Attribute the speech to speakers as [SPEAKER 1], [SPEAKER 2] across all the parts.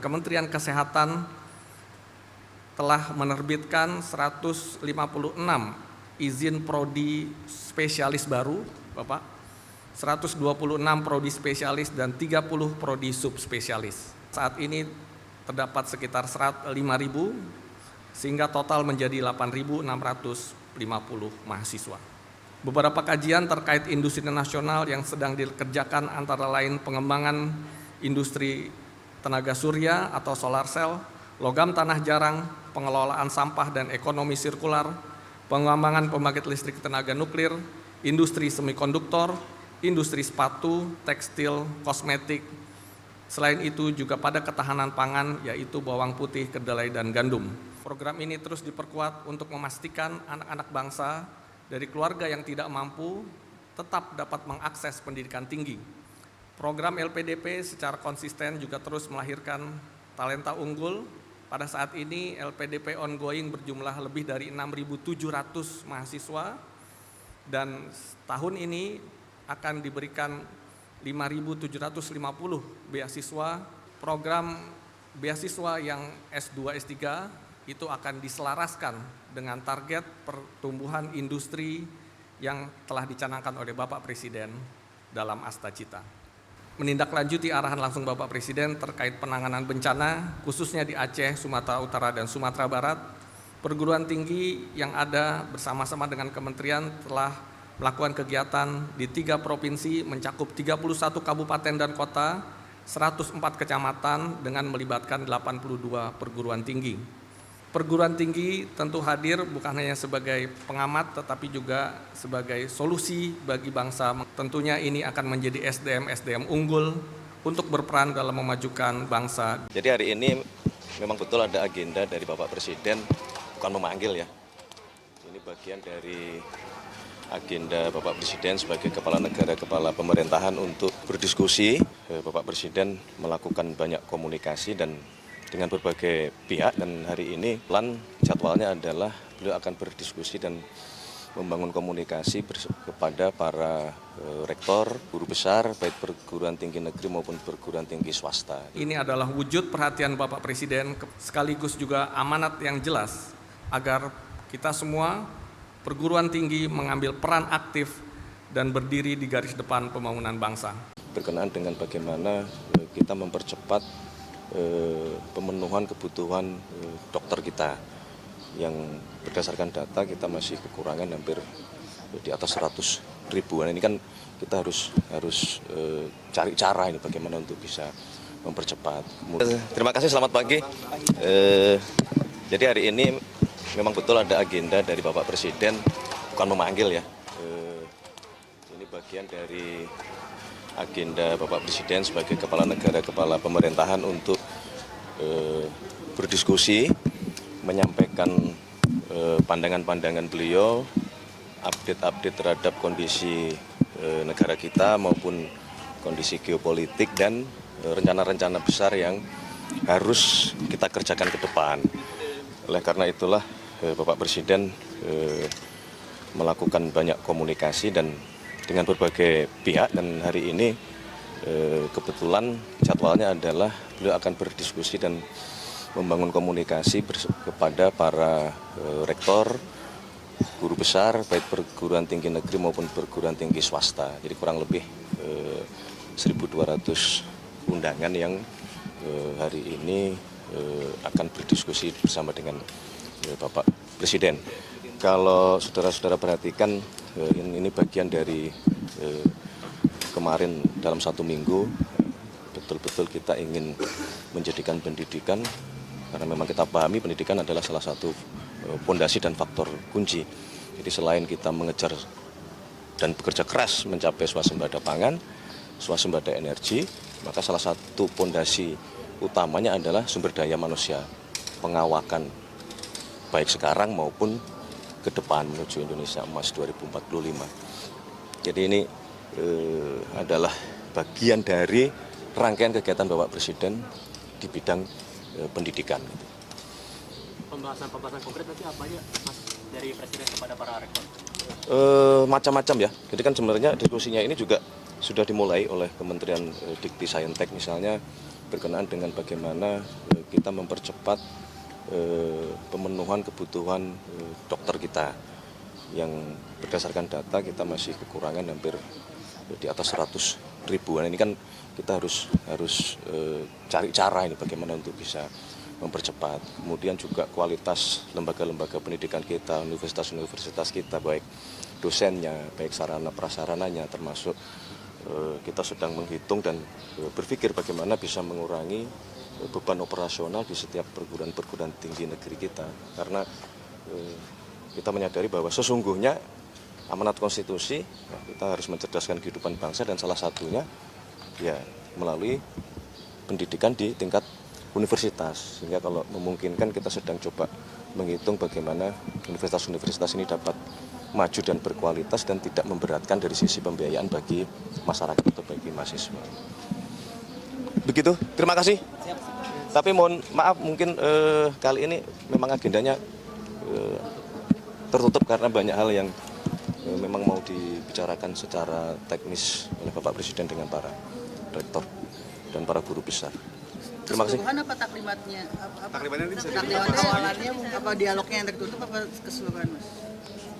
[SPEAKER 1] Kementerian Kesehatan telah menerbitkan 156 izin prodi spesialis baru, Bapak, 126 prodi spesialis dan 30 prodi subspesialis. Saat ini terdapat sekitar 5.000 sehingga total menjadi 8.650 mahasiswa. Beberapa kajian terkait industri nasional yang sedang dikerjakan antara lain pengembangan industri tenaga surya atau solar cell, logam tanah jarang, pengelolaan sampah dan ekonomi sirkular, pengembangan pembangkit listrik tenaga nuklir, industri semikonduktor, industri sepatu, tekstil, kosmetik. Selain itu juga pada ketahanan pangan yaitu bawang putih, kedelai, dan gandum. Program ini terus diperkuat untuk memastikan anak-anak bangsa dari keluarga yang tidak mampu tetap dapat mengakses pendidikan tinggi. Program LPDP secara konsisten juga terus melahirkan talenta unggul. Pada saat ini LPDP ongoing berjumlah lebih dari 6.700 mahasiswa dan tahun ini akan diberikan 5.750 beasiswa. Program beasiswa yang S2, S3 itu akan diselaraskan dengan target pertumbuhan industri yang telah dicanangkan oleh Bapak Presiden dalam Astacita. Menindaklanjuti arahan langsung Bapak Presiden terkait penanganan bencana, khususnya di Aceh, Sumatera Utara, dan Sumatera Barat, perguruan tinggi yang ada bersama-sama dengan kementerian telah melakukan kegiatan di 3 provinsi mencakup 31 kabupaten dan kota, 104 kecamatan dengan melibatkan 82 perguruan tinggi. Perguruan tinggi tentu hadir bukan hanya sebagai pengamat tetapi juga sebagai solusi bagi bangsa. Tentunya ini akan menjadi SDM unggul untuk berperan dalam memajukan bangsa.
[SPEAKER 2] Jadi hari ini memang betul ada agenda dari Bapak Presiden, bukan memanggil ya. Ini bagian dari agenda Bapak Presiden sebagai kepala negara, kepala pemerintahan untuk berdiskusi. Bapak Presiden melakukan banyak komunikasi dan dengan berbagai pihak, dan hari ini plan jadwalnya adalah beliau akan berdiskusi dan membangun komunikasi kepada para rektor, guru besar, baik perguruan tinggi negeri maupun perguruan tinggi swasta.
[SPEAKER 1] Ini adalah wujud perhatian Bapak Presiden sekaligus juga amanat yang jelas agar kita semua perguruan tinggi mengambil peran aktif dan berdiri di garis depan pembangunan bangsa.
[SPEAKER 2] Berkenaan dengan bagaimana kita mempercepat pemenuhan kebutuhan dokter kita yang berdasarkan data kita masih kekurangan hampir di atas 100 ribuan. Ini kan kita harus cari cara ini bagaimana untuk bisa mempercepat. Terima kasih, selamat pagi. Jadi hari ini memang betul ada agenda dari Bapak Presiden, bukan memanggil ya. Ini bagian dari agenda Bapak Presiden sebagai kepala negara, kepala pemerintahan untuk berdiskusi, menyampaikan pandangan-pandangan beliau, update-update terhadap kondisi negara kita maupun kondisi geopolitik dan rencana-rencana besar yang harus kita kerjakan ke depan. Oleh karena itulah Bapak Presiden melakukan banyak komunikasi dan dengan berbagai pihak, dan hari ini kebetulan jadwalnya adalah beliau akan berdiskusi dan membangun komunikasi kepada para rektor, guru besar, baik perguruan tinggi negeri maupun perguruan tinggi swasta. Jadi kurang lebih 1.200 undangan yang hari ini akan berdiskusi bersama dengan Bapak Presiden. Kalau saudara-saudara perhatikan, ini bagian dari kemarin dalam 1 minggu betul-betul kita ingin menjadikan pendidikan, karena memang kita pahami pendidikan adalah salah satu fondasi dan faktor kunci. Jadi selain kita mengejar dan bekerja keras mencapai swasembada pangan, swasembada energi, maka salah satu fondasi utamanya adalah sumber daya manusia, pengawakan baik sekarang maupun ke depan menuju Indonesia Emas 2045. Jadi ini adalah bagian dari rangkaian kegiatan Bapak Presiden di bidang pendidikan.
[SPEAKER 3] Pembahasan konkret nanti apa aja, Mas, dari Presiden kepada para rektor?
[SPEAKER 2] Macam-macam ya. Jadi kan sebenarnya diskusinya ini juga sudah dimulai oleh Kementerian Dikti Saintek misalnya berkenaan dengan bagaimana kita mempercepat pemenuhan kebutuhan dokter kita yang berdasarkan data kita masih kekurangan hampir di atas 100 ribuan. Ini kan kita harus cari cara ini bagaimana untuk bisa mempercepat. Kemudian juga kualitas lembaga-lembaga pendidikan kita, universitas-universitas kita, baik dosennya, baik sarana prasarananya, termasuk kita sedang menghitung dan berpikir bagaimana bisa mengurangi beban operasional di setiap perguruan tinggi negeri kita. Karena kita menyadari bahwa sesungguhnya amanat konstitusi kita harus mencerdaskan kehidupan bangsa dan salah satunya ya melalui pendidikan di tingkat universitas. Sehingga kalau memungkinkan kita sedang coba menghitung bagaimana universitas-universitas ini dapat maju dan berkualitas dan tidak memberatkan dari sisi pembiayaan bagi masyarakat atau bagi mahasiswa. Begitu, terima kasih. Tapi mohon maaf mungkin kali ini memang agendanya tertutup karena banyak hal yang memang mau dibicarakan secara teknis oleh Bapak Presiden dengan para rektor dan para guru besar. Terima kasih.
[SPEAKER 3] Keseluruhan apa taklimatnya? Taklimatnya awalannya apa dialognya yang tertutup apa keseluruhan, Mas?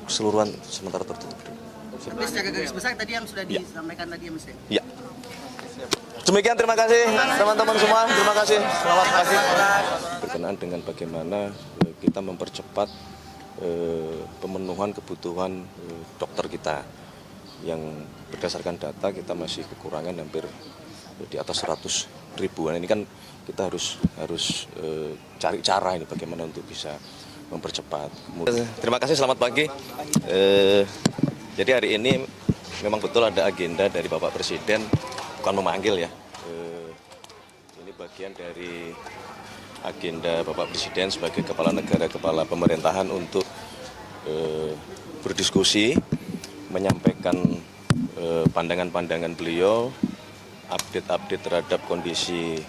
[SPEAKER 2] Keseluruhan sementara tertutup.
[SPEAKER 3] Tapi secara garis besar tadi yang sudah disampaikan tadi ya, Mas ya?
[SPEAKER 2] Ya. Demikian, terima kasih teman-teman semua. Terima kasih. Selamat pagi. Berkenaan dengan bagaimana kita mempercepat pemenuhan kebutuhan dokter kita yang berdasarkan data kita masih kekurangan hampir di atas 100 ribuan. Ini kan kita harus cari cara ini bagaimana untuk bisa mempercepat. Terima kasih, selamat pagi. Jadi hari ini memang betul ada agenda dari Bapak Presiden, bukan memanggil ya. Ini bagian dari agenda Bapak Presiden sebagai kepala negara, kepala pemerintahan untuk berdiskusi, menyampaikan pandangan-pandangan beliau, update-update terhadap kondisi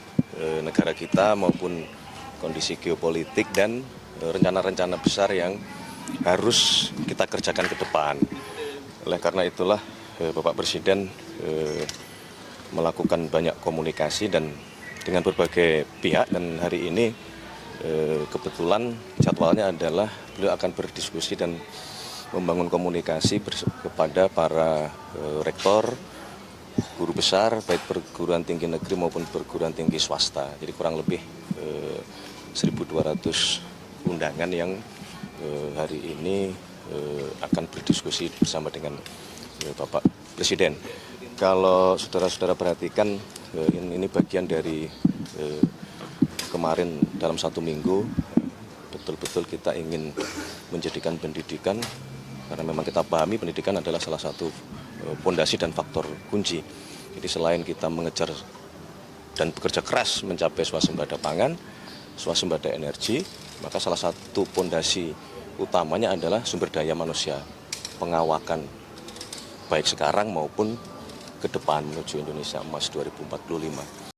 [SPEAKER 2] negara kita maupun kondisi geopolitik dan rencana-rencana besar yang harus kita kerjakan ke depan. Oleh karena itulah Bapak Presiden melakukan banyak komunikasi dan dengan berbagai pihak, dan hari ini kebetulan jadwalnya adalah beliau akan berdiskusi dan membangun komunikasi kepada para rektor, guru besar, baik perguruan tinggi negeri maupun perguruan tinggi swasta. Jadi kurang lebih 1.200 undangan yang hari ini akan berdiskusi bersama dengan Bapak Presiden. Kalau saudara-saudara perhatikan, ini bagian dari kemarin dalam 1 minggu betul-betul kita ingin menjadikan pendidikan, karena memang kita pahami pendidikan adalah salah satu pondasi dan faktor kunci. Jadi selain kita mengejar dan bekerja keras mencapai swasembada pangan, swasembada energi, maka salah satu pondasi utamanya adalah sumber daya manusia, pengawakan baik sekarang maupun ke depan menuju Indonesia Emas 2045.